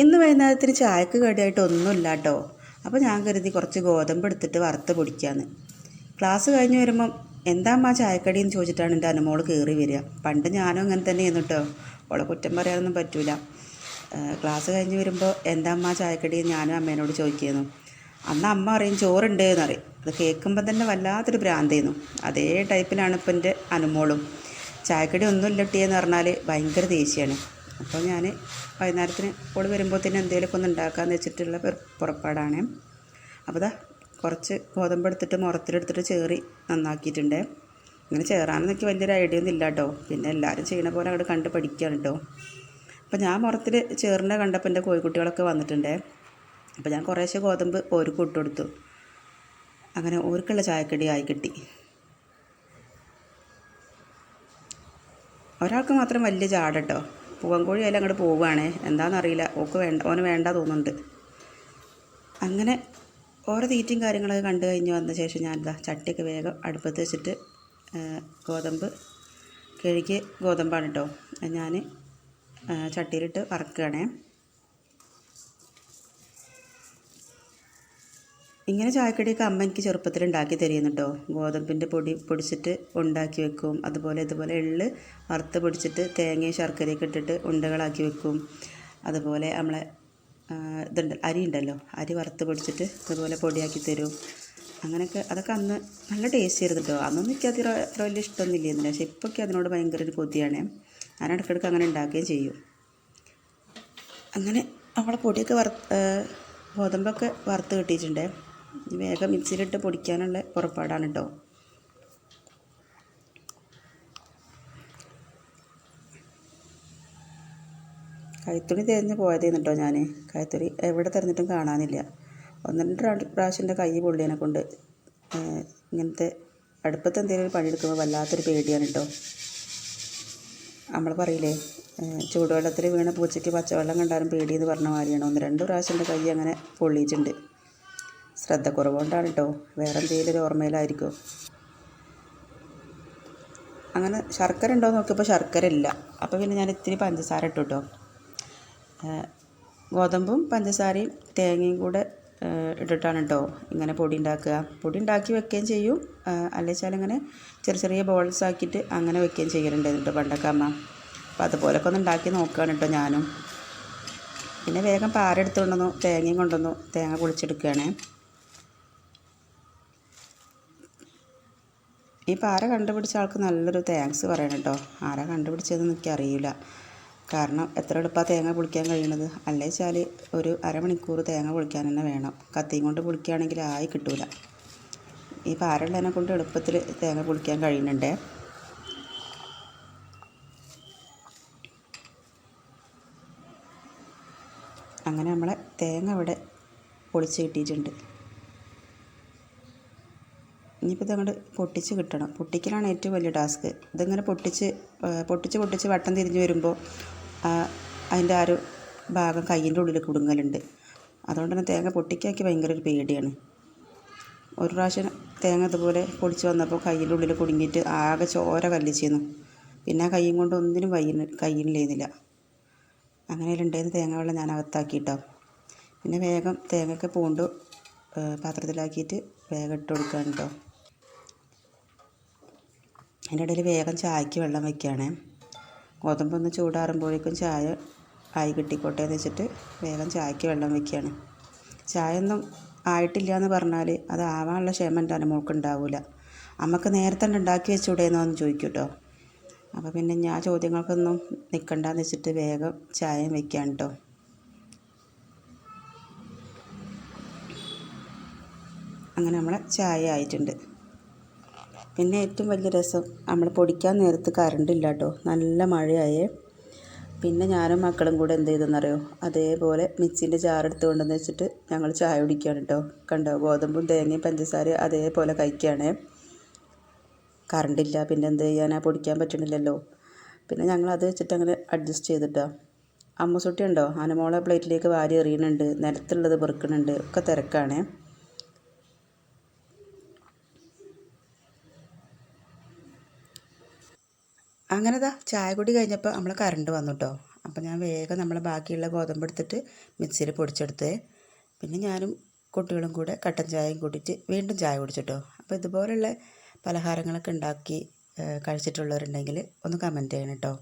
ഇന്ന് വൈകുന്നേരത്തിന് ചായക്ക് കടിയായിട്ട് ഒന്നുമില്ല കേട്ടോ. അപ്പോൾ ഞാൻ കരുതി കുറച്ച് ഗോതമ്പ് എടുത്തിട്ട് വറുത്ത് പൊടിക്കാമെന്ന്. ക്ലാസ് കഴിഞ്ഞ് വരുമ്പം എന്താ അമ്മ ചായക്കടി എന്ന് ചോദിച്ചിട്ടാണ് എൻ്റെ അനുമോൾ കയറി വരിക. പണ്ട് ഞാനും അങ്ങനെ തന്നെയായിരുന്നു കേട്ടോ. അവളെ കുറ്റം പറയാനൊന്നും പറ്റില്ല. ക്ലാസ് കഴിഞ്ഞ് വരുമ്പോൾ എന്താ അമ്മ ചായക്കടി ഞാനും അമ്മേനോട് ചോദിക്കുന്നു. അന്ന് അമ്മ പറയും ചോറുണ്ട് എന്നറിയും. അത് കേൾക്കുമ്പോൾ തന്നെ വല്ലാത്തൊരു ഭ്രാന്തായിരുന്നു. അതേ ടൈപ്പിലാണ് ഇപ്പം എൻ്റെ അനുമോളും. ചായക്കടി ഒന്നും ഇല്ലട്ടിയെന്ന് പറഞ്ഞാൽ ഭയങ്കര ദേഷ്യമാണ്. അപ്പോൾ ഞാൻ വൈകുന്നേരത്തിന് ഓൾ വരുമ്പോൾ തന്നെ എന്തെങ്കിലുമൊക്കെ ഒന്ന് ഉണ്ടാക്കാമെന്ന് വെച്ചിട്ടുള്ള പുറപ്പാടാണ്. അപ്പോൾ ദാ കുറച്ച് ഗോതമ്പ് എടുത്തിട്ട് മുറത്തിലെടുത്തിട്ട് ചേറി നന്നാക്കിയിട്ടുണ്ട്. ഇങ്ങനെ ചേറാനെന്നൊക്കെ വലിയൊരു ഐഡിയ ഒന്നും ഇല്ല കേട്ടോ. പിന്നെ എല്ലാവരും ചെയ്യണ പോലെ അങ്ങോട്ട് കണ്ട് പഠിക്കുകയാണ് കേട്ടോ. അപ്പോൾ ഞാൻ മുറത്തിൽ ചേറിനെ കണ്ടപ്പോൾ എൻ്റെ കോഴിക്കുട്ടികളൊക്കെ വന്നിട്ടുണ്ട്. അപ്പോൾ ഞാൻ കുറേശ്ശെ ഗോതമ്പ് ഓർക്ക് ഇട്ട് കൊടുത്തു. അങ്ങനെ ഓർക്കുള്ള ചായക്കടി ആയി കിട്ടി. ഒരാൾക്ക് മാത്രം വലിയ ചാടട്ടോ. പൂവൻകോഴി അതിൽ അങ്ങോട്ട് പോവുകയാണേ. എന്താണെന്നറിയില്ല, ഓന് വേണ്ട തോന്നുന്നുണ്ട്. അങ്ങനെ ഓരോ തീറ്റയും കാര്യങ്ങളൊക്കെ കണ്ടു കഴിഞ്ഞ് വന്ന ശേഷം ഞാൻ ചട്ടിയൊക്കെ വേഗം അടുപ്പത്ത് വെച്ചിട്ട് ഗോതമ്പ് കഴുകിയ ഗോതമ്പാണ് കേട്ടോ ഞാൻ ചട്ടിയിലിട്ട് വറക്കുകയാണേ. ഇങ്ങനെ ചായക്കടിയൊക്കെ അമ്മ എനിക്ക് ചെറുപ്പത്തിൽ ഉണ്ടാക്കി തരുന്നു കേട്ടോ. ഗോതമ്പിൻ്റെ പൊടി പൊടിച്ചിട്ട് ഉണ്ടാക്കി വെക്കും. ഇതുപോലെ എള്ള് വറുത്ത് പൊടിച്ചിട്ട് തേങ്ങയും ശർക്കരയൊക്കെ ഇട്ടിട്ട് ഉണ്ടകളാക്കി വെക്കും. അതുപോലെ നമ്മളെ അരി ഉണ്ടല്ലോ, അരി വറുത്ത് പൊടിച്ചിട്ട് അതുപോലെ പൊടിയാക്കി തരും. അങ്ങനെയൊക്കെ അതൊക്കെ അന്ന് നല്ല ടേസ്റ്റ് ആയിരുന്നു കേട്ടോ. അന്നൊന്നും എനിക്ക് അത്ര വലിയ ഇഷ്ടമൊന്നും ഇല്ലായിരുന്നില്ല. പക്ഷേ ഇപ്പോഴൊക്കെ അതിനോട് ഭയങ്കര ഒരു കൊതിയാണ്. ഞാൻ ഇടയ്ക്കിടയ്ക്ക് അങ്ങനെ ഉണ്ടാക്കുകയും ചെയ്യും. അങ്ങനെ നമ്മളെ പൊടിയൊക്കെ ഗോതമ്പൊക്കെ വറുത്ത് കിട്ടിയിട്ടുണ്ട്. വേഗം മിക്സിയിലിട്ട് പൊടിക്കാനുള്ള പുറപ്പാടാണ് കേട്ടോ. കൈത്തുണി തിരഞ്ഞ് പോയതേന്ന് കേട്ടോ ഞാൻ. കൈത്തുണി എവിടെ തിരഞ്ഞിട്ടും കാണാനില്ല. 1-2 പ്രാവശ്യം എൻ്റെ കൈ പൊള്ളിയതിനെ കൊണ്ട് ഇങ്ങനത്തെ അടുപ്പത്ത് എന്തെങ്കിലും പണിയെടുക്കുമ്പോൾ വല്ലാത്തൊരു പേടിയാണ് കേട്ടോ. നമ്മൾ പറയില്ലേ, ചൂടുവെള്ളത്തിൽ വീണ പൂച്ചയ്ക്ക് പച്ചവെള്ളം കണ്ടാലും പേടിയെന്ന് പറഞ്ഞ മാതിരിയാണ്. 1-2 പ്രാവശ്യം എൻ്റെ കൈ അങ്ങനെ പൊള്ളിയിട്ടുണ്ട്. ശ്രദ്ധക്കുറവുകൊണ്ടാണ് കേട്ടോ, വേറെ എന്തെങ്കിലും ഒരു ഓർമ്മയിലായിരിക്കും. അങ്ങനെ ശർക്കര ഉണ്ടോ എന്ന് നോക്കിയപ്പോൾ ശർക്കര ഇല്ല. അപ്പോൾ പിന്നെ ഞാൻ ഇത്തിരി പഞ്ചസാര ഇട്ടു കേട്ടോ. ഗോതമ്പും പഞ്ചസാരയും തേങ്ങയും കൂടെ ഇട്ടിട്ടാണ് കേട്ടോ ഇങ്ങനെ പൊടി ഉണ്ടാക്കുക. പൊടി ഉണ്ടാക്കി വെക്കുകയും ചെയ്യും, അല്ലെങ്കിൽ ഇങ്ങനെ ചെറിയ ചെറിയ ബോൾസ് ആക്കിയിട്ട് അങ്ങനെ വെക്കുകയും ചെയ്യലുണ്ടായിരുന്നു കേട്ടോ പണ്ടൊക്കെ അമ്മ. അപ്പോൾ അതുപോലൊക്കെ ഒന്ന് ഉണ്ടാക്കി നോക്കുകയാണ് കേട്ടോ ഞാനും. പിന്നെ വേഗം പാര എടുത്തുകൊണ്ടുവന്നു, തേങ്ങയും കൊണ്ടുവന്നു, തേങ്ങ പൊളിച്ചെടുക്കുകയാണ്. ഈ പാര കണ്ടുപിടിച്ച ആൾക്ക് നല്ലൊരു താങ്ക്സ് പറയണം കേട്ടോ. ആരാ കണ്ടുപിടിച്ചതെന്ന് എനിക്കറിയില്ല. കാരണം എത്ര എളുപ്പമാണ് തേങ്ങ പൊളിക്കാൻ കഴിയുന്നത്. അല്ലേ വെച്ചാൽ ഒരു അരമണിക്കൂർ തേങ്ങ പൊളിക്കാൻ തന്നെ വേണം. കത്തിയും കൊണ്ട് പൊളിക്കുകയാണെങ്കിൽ ആയി കിട്ടൂല. ഈ പാരയുള്ളതിനെ കൊണ്ട് എളുപ്പത്തിൽ തേങ്ങ പൊളിക്കാൻ കഴിയുന്നുണ്ട്. അങ്ങനെ നമ്മളെ തേങ്ങ ഇവിടെ പൊളിച്ച് കിട്ടിയിട്ടുണ്ട്. ഇനിയിപ്പോൾ ഇതങ്ങോട്ട് പൊട്ടിച്ച് കിട്ടണം. പൊട്ടിക്കലാണ് ഏറ്റവും വലിയ ടാസ്ക്. ഇതിങ്ങനെ പൊട്ടിച്ച് വട്ടം തിരിഞ്ഞ് വരുമ്പോൾ അതിൻ്റെ ആ ഒരു ഭാഗം കയ്യിൻ്റെ ഉള്ളിൽ കുടുങ്ങലുണ്ട്. അതുകൊണ്ട് തന്നെ തേങ്ങ പൊട്ടിക്കാക്കി ഭയങ്കര ഒരു പേടിയാണ്. ഒരു പ്രാവശ്യം തേങ്ങ ഇതുപോലെ പൊടിച്ച് വന്നപ്പോൾ കയ്യിൻ്റെ ഉള്ളിൽ കുടുങ്ങിയിട്ട് ആകെ ചോര കല്ലിച്ചിരുന്നു. പിന്നെ ആ കയ്യും കൊണ്ട് ഒന്നിനും കയ്യിലില്ലായിരുന്നില്ല. അങ്ങനെയുണ്ടായിരുന്ന തേങ്ങ വെള്ളം ഞാൻ അകത്താക്കിയിട്ടോ. പിന്നെ വേഗം തേങ്ങയൊക്കെ പൂണ്ട് പാത്രത്തിലാക്കിയിട്ട് വേഗം ഇട്ട് കൊടുക്കുകയാണ് കേട്ടോ. അതിൻ്റെ ഇടയിൽ വേഗം ചായക്ക് വെള്ളം വയ്ക്കുകയാണ്. ഗോതമ്പൊന്ന് ചൂടാറുമ്പോഴേക്കും ചായ ആയി കിട്ടിക്കോട്ടെ എന്ന് വെച്ചിട്ട് വേഗം ചായക്ക് വെള്ളം വയ്ക്കുകയാണ്. ചായ ഒന്നും ആയിട്ടില്ല എന്ന് പറഞ്ഞാൽ അത് ആവാനുള്ള ക്ഷമ എൻ്റെ അനുമോൾക്ക് ഉണ്ടാവില്ല. അമ്മക്ക് നേരത്തെ ഉണ്ടാക്കി വെച്ചുകൂടെയെന്നോ എന്ന് ചോദിക്കും കേട്ടോ. അപ്പോൾ പിന്നെ ഞാൻ ചോദ്യങ്ങൾക്കൊന്നും നിൽക്കണ്ടെന്ന് വെച്ചിട്ട് വേഗം ചായയും വയ്ക്കുകയാണ് കേട്ടോ. അങ്ങനെ നമ്മളെ ചായ ആയിട്ടുണ്ട്. പിന്നെ ഏറ്റവും വലിയ രസം, നമ്മൾ പൊടിക്കാൻ നേരത്ത് കറണ്ടില്ല കേട്ടോ. നല്ല മഴയായേ. പിന്നെ ഞാനും മക്കളും കൂടെ എന്ത് ചെയ്തെന്നറിയോ, അതേപോലെ മിക്സിൻ്റെ ജാറെടുത്ത് കൊണ്ടുവന്ന് വെച്ചിട്ട് ഞങ്ങൾ ചായ കുടിക്കുകയാണ് കേട്ടോ. കണ്ടോ, ഗോതമ്പും തേങ്ങയും പഞ്ചസാരയും അതേപോലെ കഴിക്കുകയാണ്. കറണ്ടില്ല, പിന്നെ എന്ത് ചെയ്യാനാ, പൊടിക്കാൻ പറ്റണില്ലല്ലോ. പിന്നെ ഞങ്ങൾ അത് വെച്ചിട്ട് അങ്ങനെ അഡ്ജസ്റ്റ് ചെയ്തിട്ടോ. അമ്മുസുട്ടി ഉണ്ടോ, അനുമോളെ പ്ലേറ്റിലേക്ക് വാരി എറിയുന്നുണ്ട്, നിലത്തുള്ളത് പെറുക്കുന്നുണ്ട്, ഒക്കെ തിരക്കാണ്. അങ്ങനെ ചായ കുടി കഴിഞ്ഞപ്പോൾ നമ്മളെ കറണ്ട് വന്നു കേട്ടോ. അപ്പോൾ ഞാൻ വേഗം നമ്മളെ ബാക്കിയുള്ള ഗോതമ്പ് എടുത്തിട്ട് മിക്സിയിൽ പൊടിച്ചെടുത്തേ. പിന്നെ ഞാനും കുട്ടികളും കൂടെ കട്ടൻ ചായയും കൂട്ടിയിട്ട് വീണ്ടും ചായ കുടിച്ചിട്ടോ. അപ്പോൾ ഇതുപോലുള്ള പലഹാരങ്ങളൊക്കെ ഉണ്ടാക്കി കഴിച്ചിട്ടുള്ളവരുണ്ടെങ്കിൽ ഒന്ന് കമൻറ്റ് ചെയ്യണം കേട്ടോ.